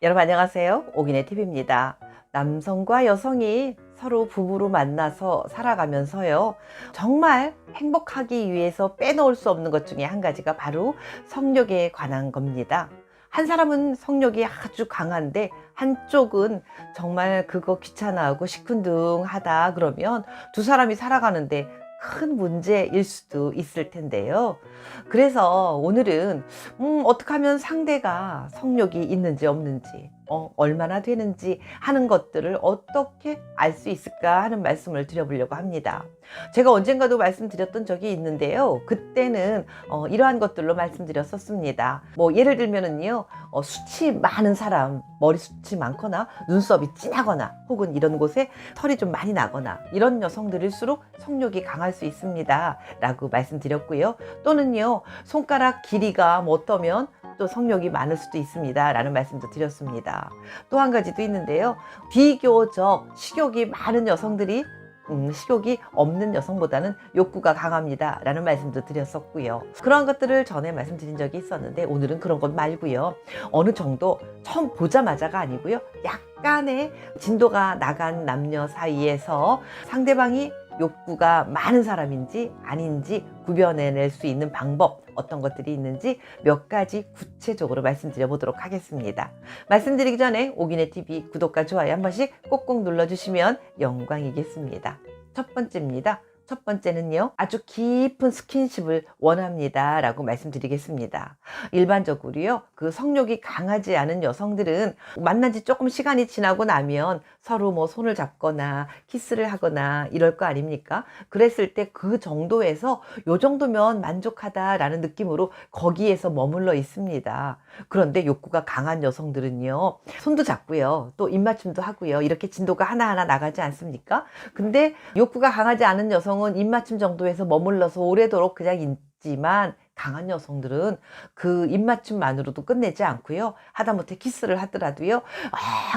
여러분 안녕하세요. 오기네 TV입니다. 남성과 여성이 서로 부부로 만나서 살아가면서요. 정말 행복하기 위해서 빼놓을 수 없는 것 중에 한 가지가 바로 성욕에 관한 겁니다. 한 사람은 성욕이 아주 강한데 한쪽은 정말 그거 귀찮아하고 시큰둥하다 그러면 두 사람이 살아가는데 큰 문제일 수도 있을 텐데요. 그래서 오늘은 어떻게 하면 상대가 성욕이 있는지 없는지 얼마나 되는지 하는 것들을 어떻게 알 수 있을까 하는 말씀을 드려보려고 합니다. 제가 언젠가도 말씀드렸던 적이 있는데요. 그때는 이러한 것들로 말씀드렸었습니다. 뭐 예를 들면은요, 수치 많은 사람, 머리숱이 많거나 눈썹이 진하거나 혹은 이런 곳에 털이 좀 많이 나거나 이런 여성들일수록 성욕이 강할 수 있습니다 라고 말씀드렸고요. 또는요, 손가락 길이가 뭐 어떠면 또 성욕이 많을 수도 있습니다 라는 말씀도 드렸습니다. 또 한 가지도 있는데요, 비교적 식욕이 많은 여성들이 식욕이 없는 여성보다는 욕구가 강합니다 라는 말씀도 드렸었고요. 그런 것들을 전에 말씀드린 적이 있었는데 오늘은 그런 것 말고요, 어느 정도 처음 보자마자가 아니고요, 약간의 진도가 나간 남녀 사이에서 상대방이 욕구가 많은 사람인지 아닌지 구별해낼 수 있는 방법, 어떤 것들이 있는지 몇 가지 구체적으로 말씀드려 보도록 하겠습니다. 말씀드리기 전에 오기네 TV 구독과 좋아요 한 번씩 꼭꼭 눌러주시면 영광이겠습니다. 첫 번째입니다. 첫 번째는요, 아주 깊은 스킨십을 원합니다 라고 말씀드리겠습니다. 일반적으로요, 그 성욕이 강하지 않은 여성들은 만난 지 조금 시간이 지나고 나면 서로 뭐 손을 잡거나 키스를 하거나 이럴 거 아닙니까? 그랬을 때 그 정도에서 요 정도면 만족하다라는 느낌으로 거기에서 머물러 있습니다. 그런데 욕구가 강한 여성들은요, 손도 잡고요, 또 입맞춤도 하고요, 이렇게 진도가 하나하나 나가지 않습니까? 근데 욕구가 강하지 않은 여성은 입맞춤 정도에서 머물러서 오래도록 그냥 있지만, 강한 여성들은 그 입맞춤만으로도 끝내지 않고요, 하다못해 키스를 하더라도요,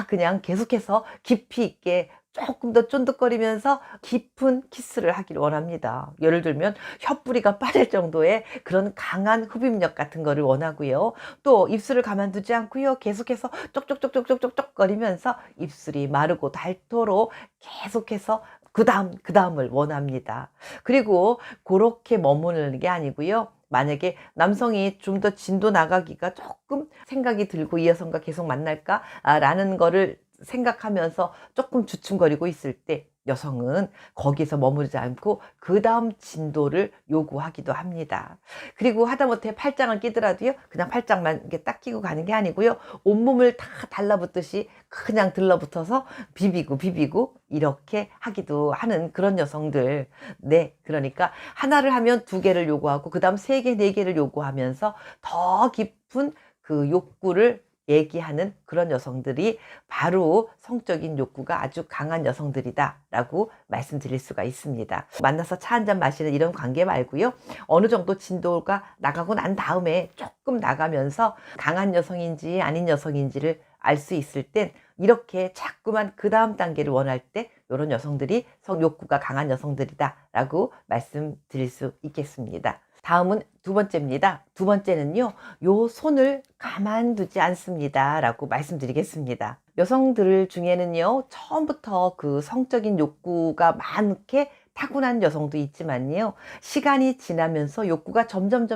그냥 계속해서 깊이 있게 조금 더 쫀득거리면서 깊은 키스를 하기를 원합니다. 예를 들면 혀뿌리가 빠질 정도의 그런 강한 흡입력 같은 거를 원하고요. 또 입술을 가만두지 않고요, 계속해서 쪽쪽쪽쪽쪽쪽쪽 거리면서 입술이 마르고 닳도록 계속해서 그 다음을 원합니다. 그리고 그렇게 머무르는 게 아니고요, 만약에 남성이 좀 더 진도 나가기가 조금 생각이 들고 이 여성과 계속 만날까 라는 거를 생각하면서 조금 주춤거리고 있을 때 여성은 거기서 머무르지 않고 그 다음 진도를 요구하기도 합니다. 그리고 하다못해 팔짱을 끼더라도요, 그냥 팔짱만 이렇게 딱 끼고 가는 게 아니고요, 온몸을 다 달라붙듯이 그냥 들러붙어서 비비고 이렇게 하기도 하는 그런 여성들. 네, 그러니까 하나를 하면 두 개를 요구하고 그 다음 세 개, 네 개를 요구하면서 더 깊은 그 욕구를 얘기하는 그런 여성들이 바로 성적인 욕구가 아주 강한 여성들이다 라고 말씀드릴 수가 있습니다. 만나서 차 한잔 마시는 이런 관계 말고요, 어느 정도 진도가 나가고 난 다음에 조금 나가면서 강한 여성인지 아닌 여성인지를 알 수 있을 땐 이렇게 자꾸만 그 다음 단계를 원할 때 이런 여성들이 성욕구가 강한 여성들이다 라고 말씀드릴 수 있겠습니다. 다음은 두 번째입니다. 두 번째는요, 요 손을 가만두지 않습니다 라고 말씀드리겠습니다. 여성들 중에는요, 처음부터 그 성적인 욕구가 많게 타고난 여성도 있지만요, 시간이 지나면서 욕구가 점점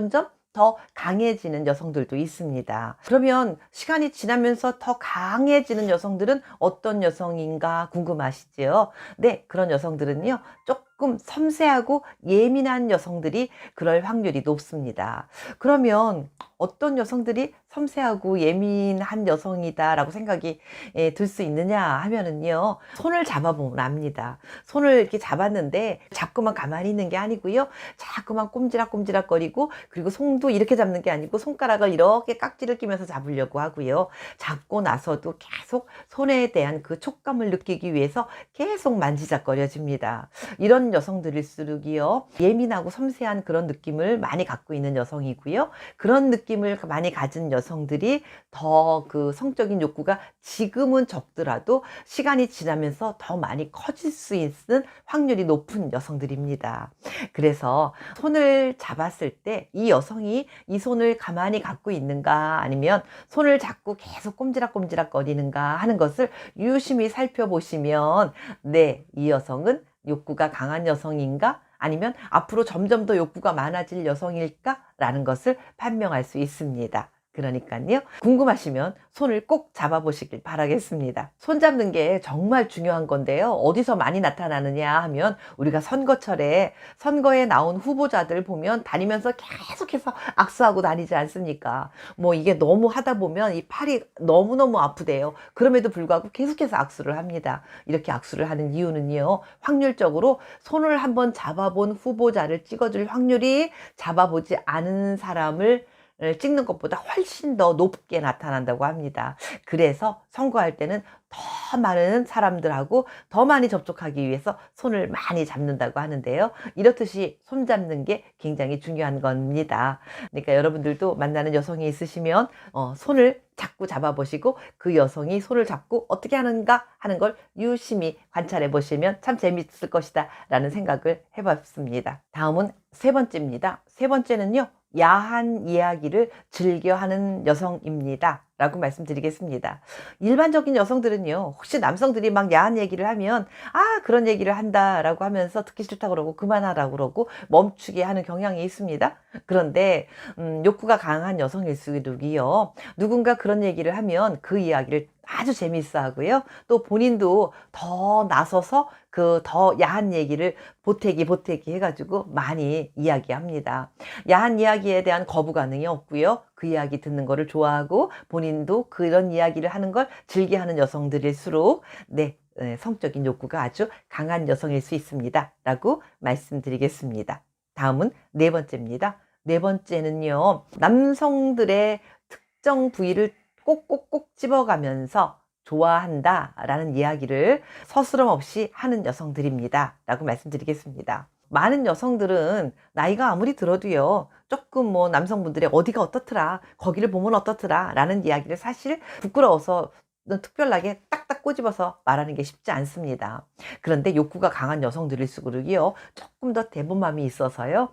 더 강해지는 여성들도 있습니다. 그러면 시간이 지나면서 더 강해지는 여성들은 어떤 여성인가 궁금하시죠? 네, 그런 여성들은요, 조금 섬세하고 예민한 여성들이 그럴 확률이 높습니다. 그러면 어떤 여성들이 섬세하고 예민한 여성이다 라고 생각이 들 수 있느냐 하면은요, 손을 잡아보면 압니다. 손을 이렇게 잡았는데 자꾸만 가만히 있는 게 아니고요, 자꾸만 꼼지락꼼지락 거리고, 그리고 손도 이렇게 잡는 게 아니고 손가락을 이렇게 깍지를 끼면서 잡으려고 하고요, 잡고 나서도 계속 손에 대한 그 촉감을 느끼기 위해서 계속 만지작거려집니다. 이런 여성들일수록이요, 예민하고 섬세한 그런 느낌을 많이 갖고 있는 여성이고요, 그런 느낌을 많이 가진 여성들이 더 그 성적인 욕구가 지금은 적더라도 시간이 지나면서 더 많이 커질 수 있는 확률이 높은 여성들입니다. 그래서 손을 잡았을 때 이 여성이 이 손을 가만히 갖고 있는가 아니면 손을 잡고 계속 꼼지락꼼지락 거리는가 하는 것을 유심히 살펴보시면 네, 이 여성은 욕구가 강한 여성인가 아니면 앞으로 점점 더 욕구가 많아질 여성일까 라는 것을 판명할 수 있습니다. 그러니까요, 궁금하시면 손을 꼭 잡아보시길 바라겠습니다. 손 잡는 게 정말 중요한 건데요. 어디서 많이 나타나느냐 하면 우리가 선거철에 선거에 나온 후보자들 보면 다니면서 계속해서 악수하고 다니지 않습니까? 뭐 이게 너무 하다 보면 이 팔이 너무너무 아프대요. 그럼에도 불구하고 계속해서 악수를 합니다. 이렇게 악수를 하는 이유는요, 확률적으로 손을 한번 잡아본 후보자를 찍어줄 확률이 잡아보지 않은 사람을 찍는 것보다 훨씬 더 높게 나타난다고 합니다. 그래서 선거할 때는 더 많은 사람들하고 더 많이 접촉하기 위해서 손을 많이 잡는다고 하는데요. 이렇듯이 손 잡는 게 굉장히 중요한 겁니다. 그러니까 여러분들도 만나는 여성이 있으시면 손을 자꾸 잡아보시고 그 여성이 손을 잡고 어떻게 하는가 하는 걸 유심히 관찰해 보시면 참 재밌을 것이다 라는 생각을 해봤습니다. 다음은 세 번째입니다. 세 번째는요, 야한 이야기를 즐겨하는 여성입니다 라고 말씀드리겠습니다. 일반적인 여성들은요, 혹시 남성들이 막 야한 얘기를 하면 그런 얘기를 한다 라고 하면서 듣기 싫다 그러고 그만하라고 그러고 멈추게 하는 경향이 있습니다. 그런데 욕구가 강한 여성일수록이요, 누군가 그런 얘기를 하면 그 이야기를 아주 재미있어 하고요, 또 본인도 더 나서서 그 더 야한 얘기를 보태기 해가지고 많이 이야기합니다. 야한 이야기에 대한 거부 반응이 없고요, 그 이야기 듣는 거를 좋아하고 본인도 그런 이야기를 하는 걸 즐겨하는 여성들일수록 네, 성적인 욕구가 아주 강한 여성일 수 있습니다 라고 말씀드리겠습니다. 다음은 네 번째입니다. 네 번째는요, 남성들의 특정 부위를 꼭꼭꼭 집어가면서 좋아한다 라는 이야기를 서스럼 없이 하는 여성들입니다 라고 말씀드리겠습니다. 많은 여성들은 나이가 아무리 들어도요, 조금 뭐 남성분들의 어디가 어떻더라, 거기를 보면 어떻더라 라는 이야기를 사실 부끄러워서 특별하게 딱딱 꼬집어서 말하는 게 쉽지 않습니다. 그런데 욕구가 강한 여성들일수록이요, 조금 더 대범함이 있어서요,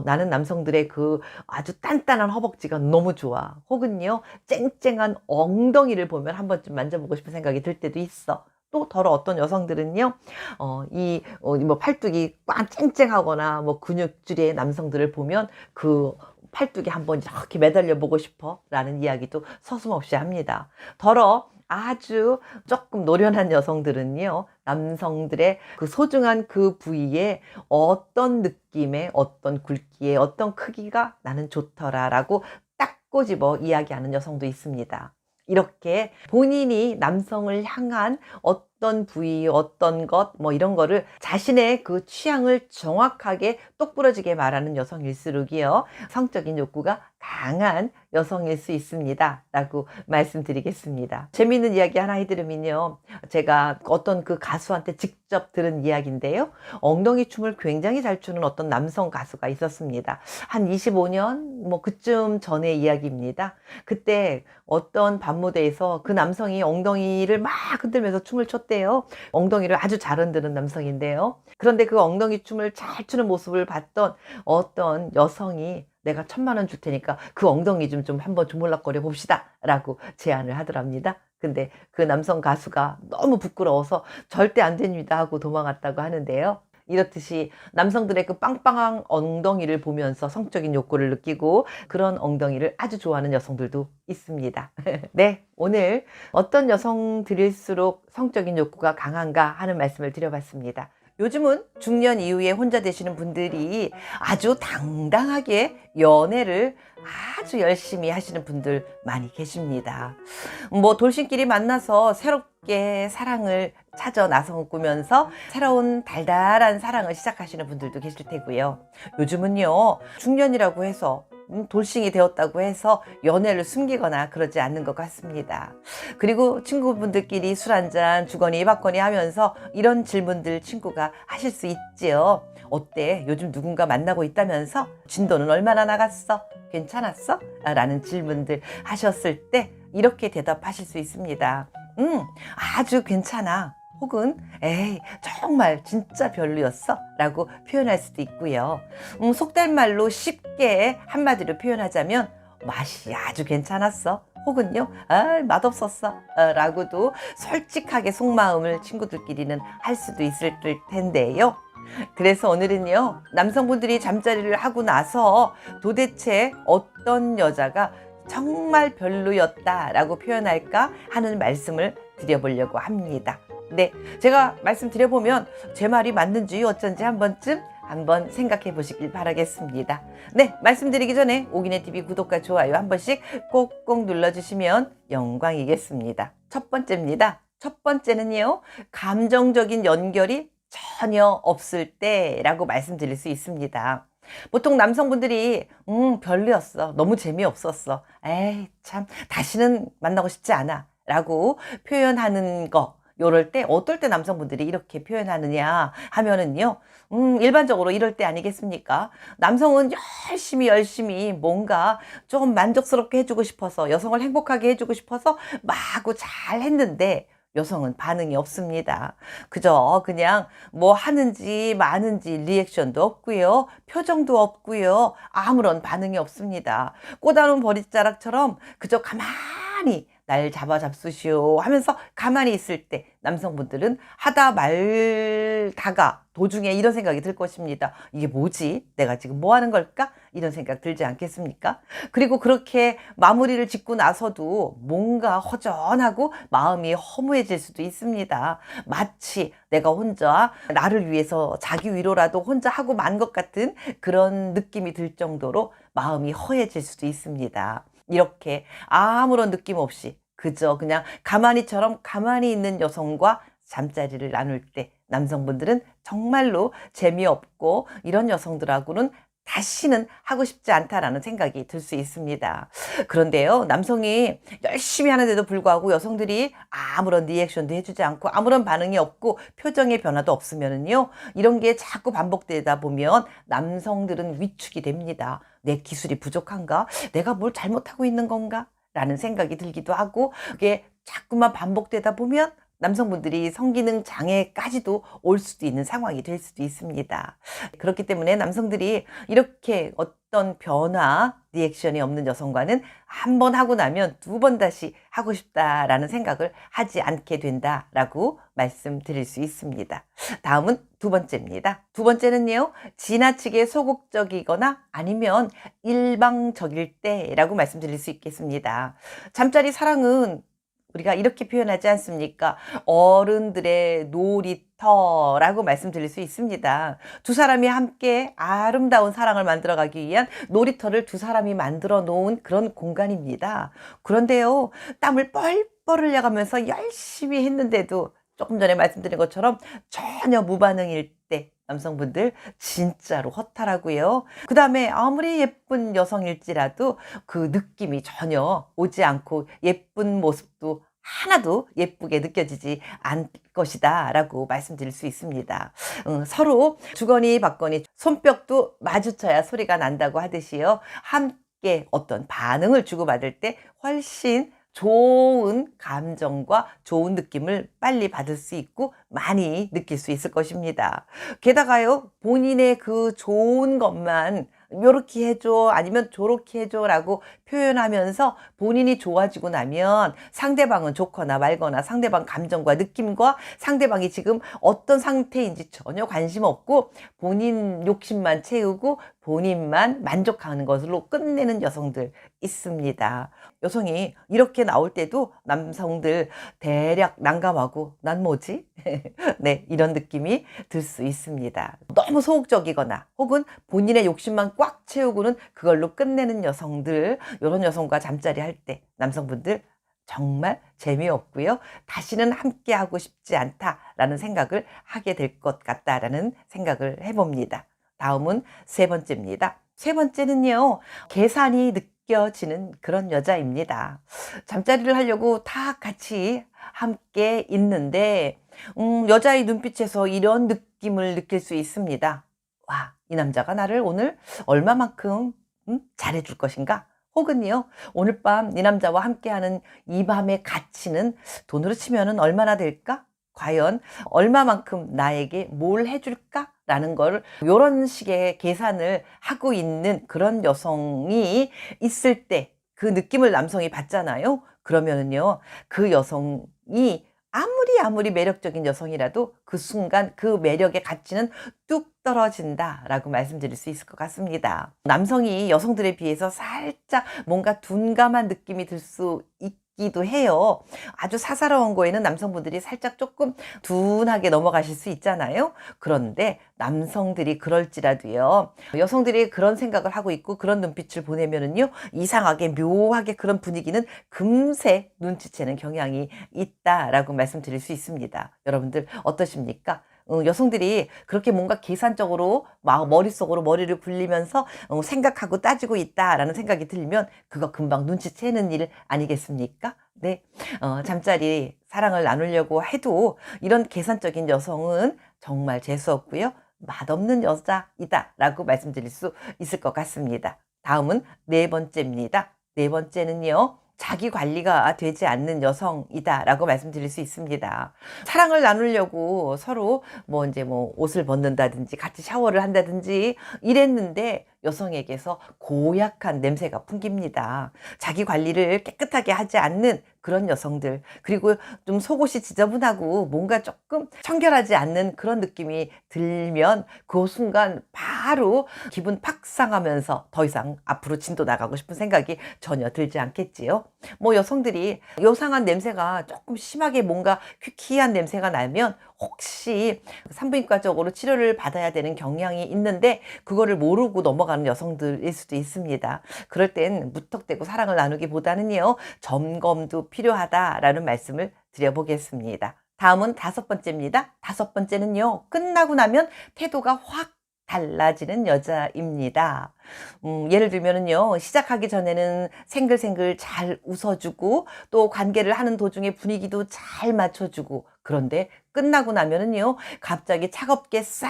나는 남성들의 그 아주 단단한 허벅지가 너무 좋아, 혹은요 쨍쨍한 엉덩이를 보면 한 번쯤 만져보고 싶은 생각이 들 때도 있어. 또 더러 어떤 여성들은요, 뭐 팔뚝이 꽉 쨍쨍하거나 뭐 근육질의 남성들을 보면 그 팔뚝에 한번 이렇게 매달려 보고 싶어 라는 이야기도 서슴없이 합니다. 더러 아주 조금 노련한 여성들은요, 남성들의 그 소중한 그 부위에 어떤 느낌의 어떤 굵기의 어떤 크기가 나는 좋더라 라고 딱 꼬집어 이야기하는 여성도 있습니다. 이렇게 본인이 남성을 향한 어떤 부위, 어떤 것, 뭐 이런 거를 자신의 그 취향을 정확하게 똑부러지게 말하는 여성일수록이요, 성적인 욕구가 강한 여성일 수 있습니다 라고 말씀드리겠습니다. 재미있는 이야기 하나 해드리면요, 제가 어떤 그 가수한테 직접 들은 이야기인데요, 엉덩이 춤을 굉장히 잘 추는 어떤 남성 가수가 있었습니다. 한 25년 뭐 그쯤 전의 이야기입니다. 그때 어떤 밤무대에서 그 남성이 엉덩이를 막 흔들면서 춤을 췄대요. 엉덩이를 아주 잘 흔드는 남성인데요. 그런데 그 엉덩이 춤을 잘 추는 모습을 봤던 어떤 여성이 내가 1,000,000원 줄 테니까 그 엉덩이 좀 한번 주물럭거려 봅시다 라고 제안을 하더랍니다. 근데 그 남성 가수가 너무 부끄러워서 절대 안 됩니다 하고 도망갔다고 하는데요. 이렇듯이 남성들의 그 빵빵한 엉덩이를 보면서 성적인 욕구를 느끼고 그런 엉덩이를 아주 좋아하는 여성들도 있습니다. 네, 오늘 어떤 여성들일수록 성적인 욕구가 강한가 하는 말씀을 드려봤습니다. 요즘은 중년 이후에 혼자 되시는 분들이 아주 당당하게 연애를 아주 열심히 하시는 분들 많이 계십니다. 뭐 돌싱끼리 만나서 새롭게 사랑을 찾아 나서꾸면서 새로운 달달한 사랑을 시작하시는 분들도 계실 테고요. 요즘은요, 중년이라고 해서 돌싱이 되었다고 해서 연애를 숨기거나 그러지 않는 것 같습니다. 그리고 친구분들끼리 술 한잔 주거니 받거니 하면서 이런 질문들 친구가 하실 수 있지요. 어때? 요즘 누군가 만나고 있다면서? 진도는 얼마나 나갔어? 괜찮았어? 라는 질문들 하셨을 때 이렇게 대답하실 수 있습니다. 아주 괜찮아. 혹은 에이 정말 진짜 별로였어 라고 표현할 수도 있고요. 속된 말로 쉽게 한마디로 표현하자면 맛이 아주 괜찮았어. 혹은요, 맛없었어. 라고도 솔직하게 속마음을 친구들끼리는 할 수도 있을 텐데요. 그래서 오늘은요, 남성분들이 잠자리를 하고 나서 도대체 어떤 여자가 정말 별로였다라고 표현할까 하는 말씀을 드려보려고 합니다. 네, 제가 말씀드려보면 제 말이 맞는지 어쩐지 한번 생각해 보시길 바라겠습니다. 네, 말씀드리기 전에 오기네TV 구독과 좋아요 한 번씩 꼭꼭 눌러주시면 영광이겠습니다. 첫 번째입니다. 첫 번째는요, 감정적인 연결이 전혀 없을 때라고 말씀드릴 수 있습니다. 보통 남성분들이 별로였어, 너무 재미없었어, 에이 참 다시는 만나고 싶지 않아 라고 표현하는 거, 요럴 때 어떨 때 남성분들이 이렇게 표현하느냐 하면은요, 일반적으로 이럴 때 아니겠습니까? 남성은 열심히 뭔가 조금 만족스럽게 해주고 싶어서, 여성을 행복하게 해주고 싶어서 마구 잘 했는데 여성은 반응이 없습니다. 그저 그냥 뭐 하는지 마는지 리액션도 없고요, 표정도 없고요, 아무런 반응이 없습니다. 꼬다로운 버릿자락처럼 그저 가만히 날 잡수시오 하면서 가만히 있을 때 남성분들은 하다 말다가 도중에 이런 생각이 들 것입니다. 이게 뭐지? 내가 지금 뭐 하는 걸까? 이런 생각 들지 않겠습니까? 그리고 그렇게 마무리를 짓고 나서도 뭔가 허전하고 마음이 허무해질 수도 있습니다. 마치 내가 혼자 나를 위해서 자기 위로라도 혼자 하고 만 것 같은 그런 느낌이 들 정도로 마음이 허해질 수도 있습니다. 이렇게 아무런 느낌 없이 그저 그냥 가만히처럼 가만히 있는 여성과 잠자리를 나눌 때 남성분들은 정말로 재미없고 이런 여성들하고는 다시는 하고 싶지 않다라는 생각이 들 수 있습니다. 그런데요, 남성이 열심히 하는데도 불구하고 여성들이 아무런 리액션도 해주지 않고 아무런 반응이 없고 표정의 변화도 없으면은요, 이런 게 자꾸 반복되다 보면 남성들은 위축이 됩니다. 내 기술이 부족한가? 내가 뭘 잘못하고 있는 건가? 라는 생각이 들기도 하고, 그게 자꾸만 반복되다 보면 남성분들이 성기능 장애까지도 올 수도 있는 상황이 될 수도 있습니다. 그렇기 때문에 남성들이 이렇게 어떤 변화, 리액션이 없는 여성과는 한 번 하고 나면 두 번 다시 하고 싶다라는 생각을 하지 않게 된다라고 말씀드릴 수 있습니다. 다음은 두 번째입니다. 두 번째는요, 지나치게 소극적이거나 아니면 일방적일 때라고 말씀드릴 수 있겠습니다. 잠자리 사랑은 우리가 이렇게 표현하지 않습니까? 어른들의 놀이터라고 말씀드릴 수 있습니다. 두 사람이 함께 아름다운 사랑을 만들어가기 위한 놀이터를 두 사람이 만들어 놓은 그런 공간입니다. 그런데요, 땀을 뻘뻘 흘려가면서 열심히 했는데도 조금 전에 말씀드린 것처럼 전혀 무반응일 때 남성분들 진짜로 허탈하고요. 그 다음에 아무리 예쁜 여성일지라도 그 느낌이 전혀 오지 않고 예쁜 모습도 하나도 예쁘게 느껴지지 않을 것이다 라고 말씀드릴 수 있습니다. 서로 주거니 받거니 손뼉도 마주쳐야 소리가 난다고 하듯이요, 함께 어떤 반응을 주고받을 때 훨씬 좋은 감정과 좋은 느낌을 빨리 받을 수 있고 많이 느낄 수 있을 것입니다. 게다가요, 본인의 그 좋은 것만 요렇게 해줘 아니면 저렇게 해줘 라고 표현하면서 본인이 좋아지고 나면 상대방은 좋거나 말거나 상대방 감정과 느낌과 상대방이 지금 어떤 상태인지 전혀 관심 없고 본인 욕심만 채우고 본인만 만족하는 것으로 끝내는 여성들 있습니다. 여성이 이렇게 나올 때도 남성들 대략 난감하고 난 뭐지? 네, 이런 느낌이 들 수 있습니다. 너무 소극적이거나 혹은 본인의 욕심만 꽉 채우고는 그걸로 끝내는 여성들, 이런 여성과 잠자리 할 때 남성분들 정말 재미없고요, 다시는 함께 하고 싶지 않다라는 생각을 하게 될 것 같다라는 생각을 해봅니다. 다음은 세 번째입니다. 세 번째는요, 계산이 느껴지는 그런 여자입니다. 잠자리를 하려고 다 같이 함께 있는데 여자의 눈빛에서 이런 느낌을 느낄 수 있습니다. 와, 이 남자가 나를 오늘 얼마만큼 잘해줄 것인가? 혹은요, 오늘 밤 네 남자와 함께하는 이 밤의 가치는 돈으로 치면은 얼마나 될까? 과연 얼마만큼 나에게 뭘 해줄까? 라는 걸 요런 식의 계산을 하고 있는 그런 여성이 있을 때 그 느낌을 남성이 받잖아요. 그러면은요, 그 여성이 아무리 매력적인 여성이라도 그 순간 그 매력의 가치는 뚝 떨어진다라고 말씀드릴 수 있을 것 같습니다. 남성이 여성들에 비해서 살짝 뭔가 둔감한 느낌이 들 수 있기도 해요. 아주 사사로운 거에는 남성분들이 살짝 조금 둔하게 넘어가실 수 있잖아요. 그런데 남성들이 그럴지라도요, 여성들이 그런 생각을 하고 있고 그런 눈빛을 보내면은요, 이상하게 묘하게 그런 분위기는 금세 눈치채는 경향이 있다라고 말씀드릴 수 있습니다. 여러분들 어떠십니까? 여성들이 그렇게 뭔가 계산적으로 막 머릿속으로 머리를 굴리면서 생각하고 따지고 있다라는 생각이 들면 그거 금방 눈치채는 일 아니겠습니까? 네. 잠자리 사랑을 나누려고 해도 이런 계산적인 여성은 정말 재수없고요. 맛없는 여자이다라고 말씀드릴 수 있을 것 같습니다. 다음은 네 번째입니다. 네 번째는요, 자기 관리가 되지 않는 여성이다라고 말씀드릴 수 있습니다. 사랑을 나누려고 서로 이제 옷을 벗는다든지 같이 샤워를 한다든지 이랬는데 여성에게서 고약한 냄새가 풍깁니다. 자기 관리를 깨끗하게 하지 않는 그런 여성들, 그리고 좀 속옷이 지저분하고 뭔가 조금 청결하지 않는 그런 느낌이 들면 그 순간 바로 기분 팍 상하면서 더 이상 앞으로 진도 나가고 싶은 생각이 전혀 들지 않겠지요. 여성들이 요상한 냄새가 조금 심하게 뭔가 퀴퀴한 냄새가 나면 혹시 산부인과적으로 치료를 받아야 되는 경향이 있는데 그거를 모르고 넘어가는 여성들일 수도 있습니다. 그럴 땐 무턱대고 사랑을 나누기보다는요, 점검도 필요하다라는 말씀을 드려보겠습니다. 다음은 다섯 번째입니다. 다섯 번째는요, 끝나고 나면 태도가 확 달라지는 여자입니다. 예를 들면은요, 시작하기 전에는 생글생글 잘 웃어주고 또 관계를 하는 도중에 분위기도 잘 맞춰주고, 그런데 끝나고 나면은요, 갑자기 차갑게 싹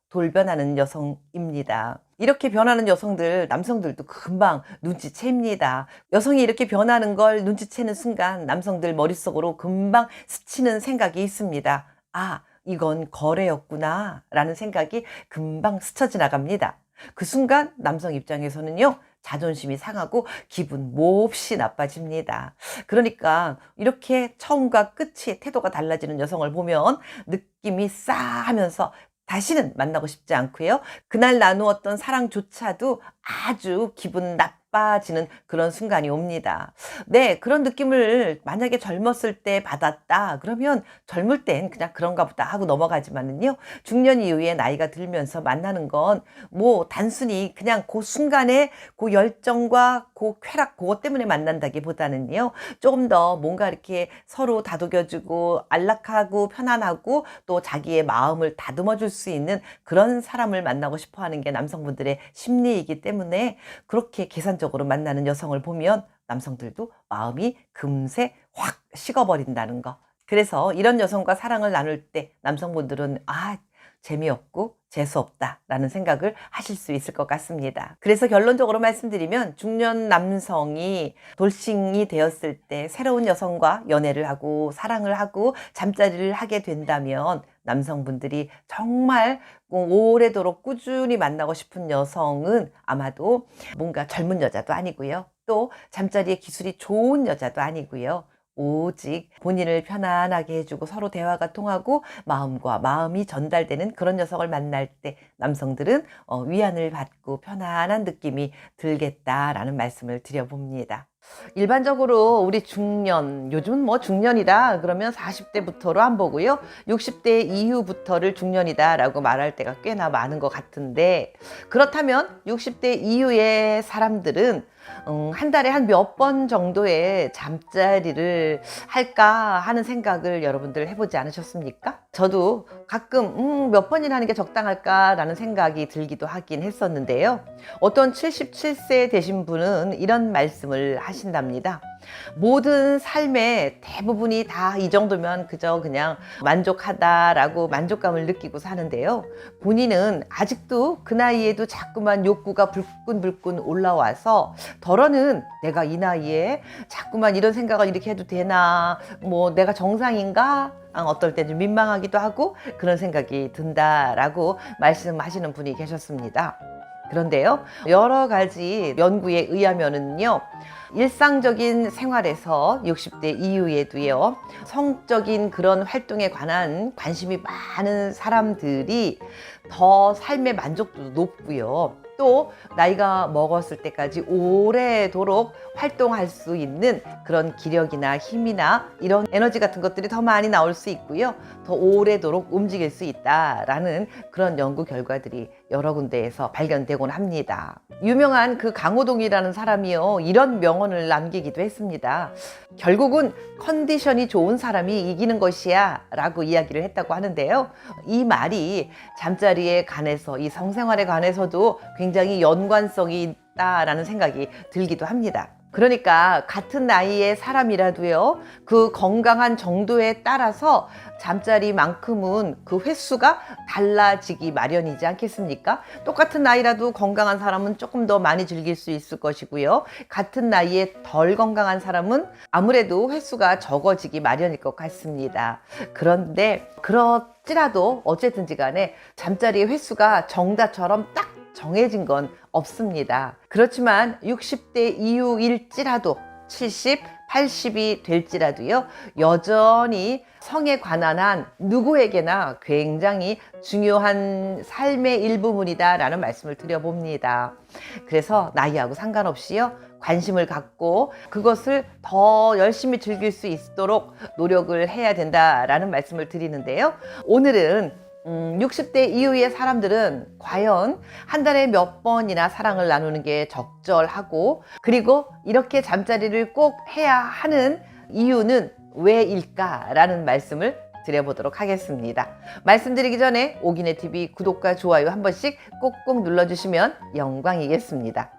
돌변하는 여성입니다. 이렇게 변하는 여성들, 남성들도 금방 눈치챕니다. 여성이 이렇게 변하는 걸 눈치채는 순간 남성들 머릿속으로 금방 스치는 생각이 있습니다. 아, 이건 거래였구나 라는 생각이 금방 스쳐 지나갑니다. 그 순간 남성 입장에서는요, 자존심이 상하고 기분 몹시 나빠집니다. 그러니까 이렇게 처음과 끝이 태도가 달라지는 여성을 보면 느낌이 싸하면서 다시는 만나고 싶지 않고요, 그날 나누었던 사랑조차도 아주 기분 나빠지는 그런 순간이 옵니다. 네, 그런 느낌을 만약에 젊었을 때 받았다 그러면 젊을 땐 그냥 그런가 보다 하고 넘어가지만은요, 중년 이후에 나이가 들면서 만나는 건 단순히 그냥 그 순간에 그 열정과 그 쾌락 그것 때문에 만난다기보다는요, 조금 더 뭔가 이렇게 서로 다독여주고 안락하고 편안하고 또 자기의 마음을 다듬어 줄 수 있는 그런 사람을 만나고 싶어 하는 게 남성분들의 심리이기 때문에 그렇게 계산적으로 만나는 여성을 보면 남성들도 마음이 금세 확 식어버린다는 거. 그래서 이런 여성과 사랑을 나눌 때 남성분들은 재미없고 재수없다라는 생각을 하실 수 있을 것 같습니다. 그래서 결론적으로 말씀드리면 중년 남성이 돌싱이 되었을 때 새로운 여성과 연애를 하고 사랑을 하고 잠자리를 하게 된다면 남성분들이 정말 오래도록 꾸준히 만나고 싶은 여성은 아마도 뭔가 젊은 여자도 아니고요, 또 잠자리의 기술이 좋은 여자도 아니고요, 오직 본인을 편안하게 해주고 서로 대화가 통하고 마음과 마음이 전달되는 그런 녀석을 만날 때 남성들은 위안을 받고 편안한 느낌이 들겠다라는 말씀을 드려봅니다. 일반적으로 우리 중년, 요즘은 중년이다 그러면 40대부터로 안 보고요, 60대 이후부터를 중년이다 라고 말할 때가 꽤나 많은 것 같은데, 그렇다면 60대 이후의 사람들은 한 달에 한 몇 번 정도의 잠자리를 할까 하는 생각을 여러분들 해보지 않으셨습니까? 저도 가끔 몇 번이나 하는 게 적당할까라는 생각이 들기도 하긴 했었는데요. 어떤 77세 되신 분은 이런 말씀을 하신답니다. 모든 삶의 대부분이 다 이 정도면 그저 그냥 만족하다라고 만족감을 느끼고 사는데요. 본인은 아직도 그 나이에도 자꾸만 욕구가 불끈불끈 올라와서 덜어는 내가 이 나이에 자꾸만 이런 생각을 이렇게 해도 되나, 뭐 내가 정상인가? 어떨 때 좀 민망하기도 하고 그런 생각이 든다라고 말씀하시는 분이 계셨습니다. 그런데요, 여러 가지 연구에 의하면은요, 일상적인 생활에서 60대 이후에도요, 성적인 그런 활동에 관한 관심이 많은 사람들이 더 삶의 만족도도 높고요. 또 나이가 먹었을 때까지 오래도록 활동할 수 있는 그런 기력이나 힘이나 이런 에너지 같은 것들이 더 많이 나올 수 있고요. 더 오래도록 움직일 수 있다라는 그런 연구 결과들이 여러 군데에서 발견되곤 합니다. 유명한 그 강호동이라는 사람이요, 이런 명언을 남기기도 했습니다. 결국은 컨디션이 좋은 사람이 이기는 것이야 라고 이야기를 했다고 하는데요. 이 말이 잠자리에 관해서, 이 성생활에 관해서도 굉장히 연관성이 있다라는 생각이 들기도 합니다. 그러니까 같은 나이의 사람이라도요, 그 건강한 정도에 따라서 잠자리만큼은 그 횟수가 달라지기 마련이지 않겠습니까? 똑같은 나이라도 건강한 사람은 조금 더 많이 즐길 수 있을 것이고요. 같은 나이에 덜 건강한 사람은 아무래도 횟수가 적어지기 마련일 것 같습니다. 그런데 그렇지라도 어쨌든지 간에 잠자리 횟수가 정답처럼 딱 정해진 건 없습니다. 그렇지만 60대 이후일지라도 70, 80이 될지라도요, 여전히 성에 관한 한 누구에게나 굉장히 중요한 삶의 일부분이다 라는 말씀을 드려봅니다. 그래서 나이하고 상관없이요, 관심을 갖고 그것을 더 열심히 즐길 수 있도록 노력을 해야 된다라는 말씀을 드리는데요. 오늘은 60대 이후의 사람들은 과연 한 달에 몇 번이나 사랑을 나누는 게 적절하고, 그리고 이렇게 잠자리를 꼭 해야 하는 이유는 왜일까라는 말씀을 드려보도록 하겠습니다. 말씀드리기 전에 오기네TV 구독과 좋아요 한 번씩 꼭꼭 눌러주시면 영광이겠습니다.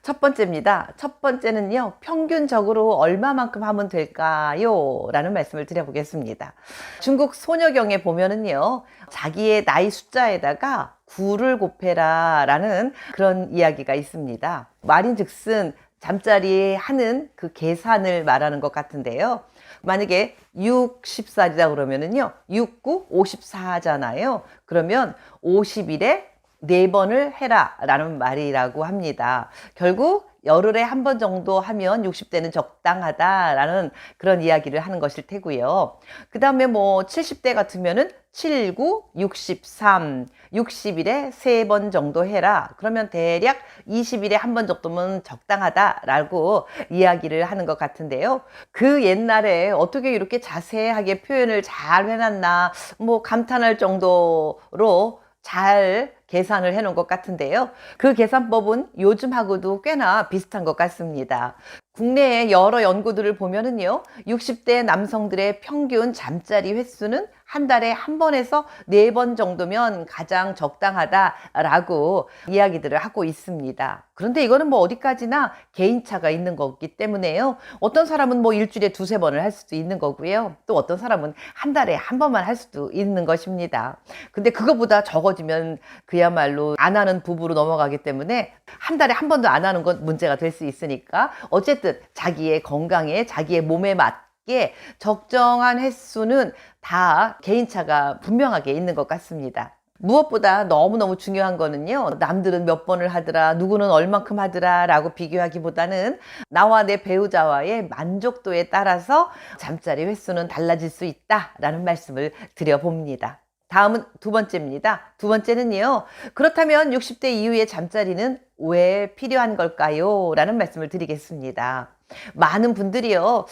첫 번째입니다. 첫 번째는요, 평균적으로 얼마만큼 하면 될까요? 라는 말씀을 드려보겠습니다. 중국 소녀경에 보면은요, 자기의 나이 숫자에다가 9를 곱해라 라는 그런 이야기가 있습니다. 말인즉슨 잠자리 하는 그 계산을 말하는 것 같은데요. 만약에 60살이다 그러면은요, 6, 9, 54잖아요. 그러면 50일에 4번을 해라 라는 말이라고 합니다. 결국 열흘에 한 번 정도 하면 60대는 적당하다라는 그런 이야기를 하는 것일 테고요. 그 다음에 뭐 70대 같으면은 7, 9, 63, 60일에 3번 정도 해라. 그러면 대략 20일에 한 번 정도면 적당하다라고 이야기를 하는 것 같은데요. 그 옛날에 어떻게 이렇게 자세하게 표현을 잘 해놨나, 뭐 감탄할 정도로 잘 계산을 해놓은 것 같은데요. 그 계산법은 요즘하고도 꽤나 비슷한 것 같습니다. 국내의 여러 연구들을 보면은요, 60대 남성들의 평균 잠자리 횟수는 한 달에 한 번에서 4번 정도면 가장 적당하다라고 이야기들을 하고 있습니다. 그런데 이거는 뭐 어디까지나 개인차가 있는 거기 때문에요. 어떤 사람은 뭐 일주일에 2-3번을 할 수도 있는 거고요. 또 어떤 사람은 한 달에 한 번만 할 수도 있는 것입니다. 근데 그거보다 적어지면 그야말로 안 하는 부부로 넘어가기 때문에 한 달에 한 번도 안 하는 건 문제가 될 수 있으니까, 어쨌든 자기의 건강에, 자기의 몸에 맞게 적정한 횟수는 다 개인차가 분명하게 있는 것 같습니다. 무엇보다 너무너무 중요한 거는요, 남들은 몇 번을 하더라, 누구는 얼만큼 하더라 라고 비교하기보다는 나와 내 배우자와의 만족도에 따라서 잠자리 횟수는 달라질 수 있다라는 말씀을 드려봅니다. 다음은 두 번째입니다. 두 번째는요, 그렇다면 60대 이후의 잠자리는 왜 필요한 걸까요? 라는 말씀을 드리겠습니다. 많은 분들이요,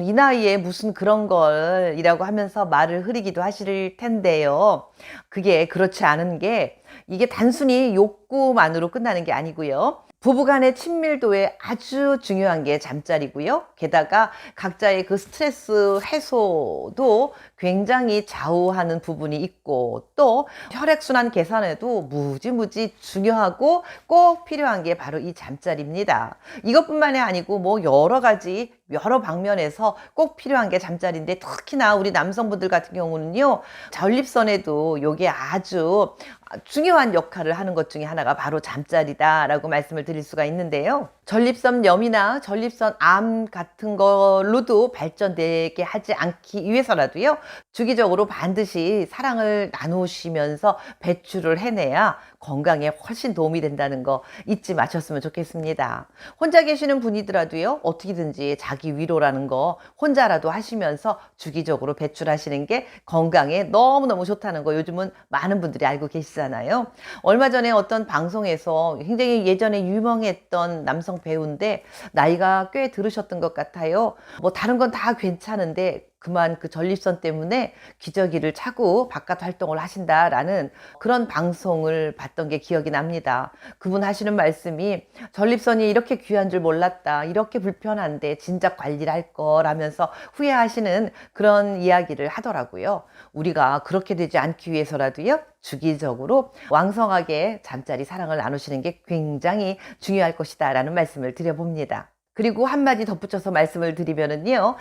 이 나이에 무슨 그런 걸 이라고 하면서 말을 흐리기도 하실 텐데요. 그게 그렇지 않은 게, 이게 단순히 욕구만으로 끝나는 게 아니고요. 부부간의 친밀도에 아주 중요한 게 잠자리고요. 게다가 각자의 그 스트레스 해소도 굉장히 좌우하는 부분이 있고, 또 혈액순환 계산에도 무지무지 중요하고 꼭 필요한 게 바로 이 잠자리입니다. 이것뿐만이 아니고 뭐 여러 가지 여러 방면에서 꼭 필요한 게 잠자리인데, 특히나 우리 남성분들 같은 경우는요, 전립선에도 요게 아주 중요한 역할을 하는 것 중에 하나가 바로 잠자리다라고 말씀을 드릴 수가 있는데요. 전립선염이나 전립선암 같은 걸로도 발전되게 하지 않기 위해서라도요, 주기적으로 반드시 사랑을 나누시면서 배출을 해내야 건강에 훨씬 도움이 된다는 거 잊지 마셨으면 좋겠습니다. 혼자 계시는 분이더라도요, 어떻게든지 자기 위로라는 거 혼자라도 하시면서 주기적으로 배출하시는 게 건강에 너무너무 좋다는 거 요즘은 많은 분들이 알고 계시잖아요. 얼마 전에 어떤 방송에서 굉장히 예전에 유명했던 남성 배우인데, 나이가 꽤 들으셨던 것 같아요. 뭐 다른 건 다 괜찮은데 그만 그 전립선 때문에 기저귀를 차고 바깥 활동을 하신다라는 그런 방송을 봤던 게 기억이 납니다. 그분 하시는 말씀이, 전립선이 이렇게 귀한 줄 몰랐다, 이렇게 불편한데 진작 관리를 할 거라면서 후회하시는 그런 이야기를 하더라고요. 우리가 그렇게 되지 않기 위해서라도요, 주기적으로 왕성하게 잠자리 사랑을 나누시는 게 굉장히 중요할 것이다 라는 말씀을 드려봅니다. 그리고 한마디 덧붙여서 말씀을 드리면은요,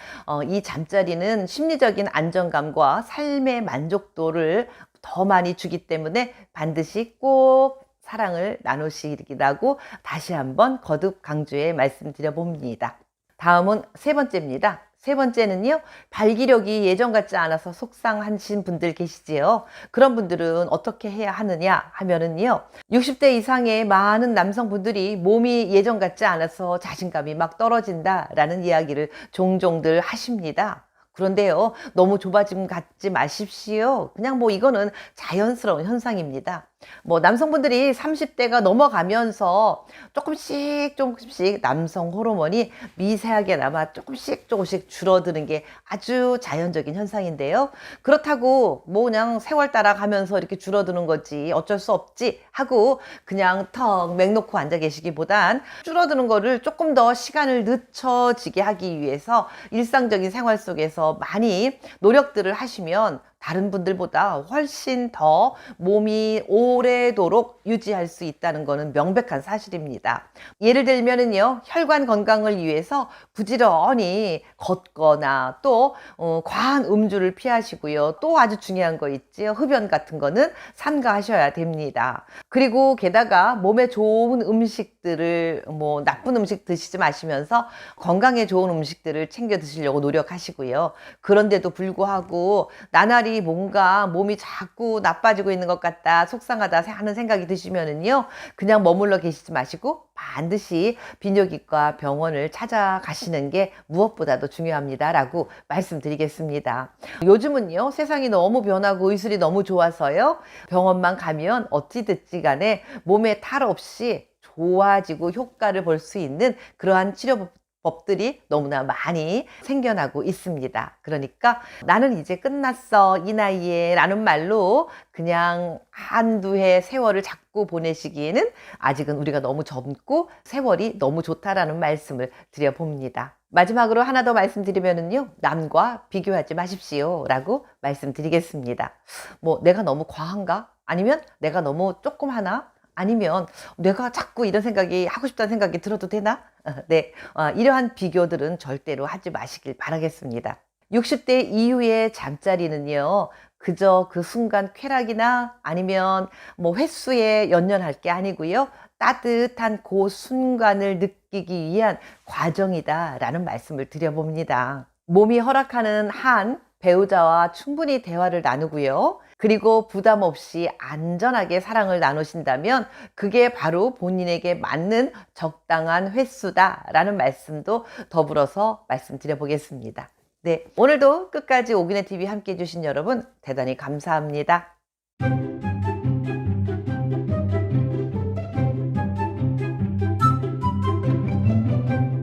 이 잠자리는 심리적인 안정감과 삶의 만족도를 더 많이 주기 때문에 반드시 꼭 사랑을 나누시기라고 다시 한번 거듭 강조해 말씀드려 봅니다. 다음은 세 번째입니다. 세 번째는요, 발기력이 예전 같지 않아서 속상하신 분들 계시지요. 그런 분들은 어떻게 해야 하느냐 하면은요, 60대 이상의 많은 남성분들이 몸이 예전 같지 않아서 자신감이 막 떨어진다라는 이야기를 종종들 하십니다. 그런데요, 너무 좁아짐 갖지 마십시오. 그냥 뭐 이거는 자연스러운 현상입니다. 뭐 남성분들이 30대가 넘어가면서 조금씩 남성 호르몬이 미세하게나마 조금씩 줄어드는 게 아주 자연적인 현상인데요. 그렇다고 뭐 그냥 세월 따라가면서 이렇게 줄어드는 거지 어쩔 수 없지 하고 그냥 턱 맹놓고 앉아 계시기보단, 줄어드는 거를 조금 더 시간을 늦춰지게 하기 위해서 일상적인 생활 속에서 많이 노력들을 하시면 다른 분들보다 훨씬 더 몸이 오래도록 유지할 수 있다는 것은 명백한 사실입니다. 예를 들면은요, 혈관 건강을 위해서 부지런히 걷거나 또 과한 음주를 피하시고요. 또 아주 중요한 거 있지요. 흡연 같은 거는 삼가하셔야 됩니다. 그리고 게다가 몸에 좋은 음식들을, 뭐 나쁜 음식 드시지 마시면서 건강에 좋은 음식들을 챙겨 드시려고 노력하시고요. 그런데도 불구하고 나날이 뭔가 몸이 자꾸 나빠지고 있는 것 같다, 속상하다 하는 생각이 드시면은요, 그냥 머물러 계시지 마시고 반드시 비뇨기과 병원을 찾아가시는 게 무엇보다도 중요합니다 라고 말씀드리겠습니다. 요즘은요, 세상이 너무 변하고 의술이 너무 좋아서요, 병원만 가면 어찌됐지 간에 몸에 탈 없이 좋아지고 효과를 볼 수 있는 그러한 치료법들이 너무나 많이 생겨나고 있습니다. 그러니까 나는 이제 끝났어 이 나이에 라는 말로 그냥 한두 해 세월을 자꾸 보내시기에는 아직은 우리가 너무 젊고 세월이 너무 좋다라는 말씀을 드려봅니다. 마지막으로 하나 더 말씀드리면은요, 남과 비교하지 마십시오 라고 말씀드리겠습니다. 뭐 내가 너무 과한가? 아니면 내가 너무 조금 하나? 아니면 내가 자꾸 이런 생각이 하고 싶다는 생각이 들어도 되나? 네, 이러한 비교들은 절대로 하지 마시길 바라겠습니다. 60대 이후의 잠자리는요, 그저 그 순간 쾌락이나 아니면 뭐 횟수에 연연할 게 아니고요, 따뜻한 그 순간을 느끼기 위한 과정이다라는 말씀을 드려봅니다. 몸이 허락하는 한 배우자와 충분히 대화를 나누고요, 그리고 부담 없이 안전하게 사랑을 나누신다면 그게 바로 본인에게 맞는 적당한 횟수다라는 말씀도 더불어서 말씀드려 보겠습니다. 네, 오늘도 끝까지 오기네 TV 함께 해주신 여러분 대단히 감사합니다.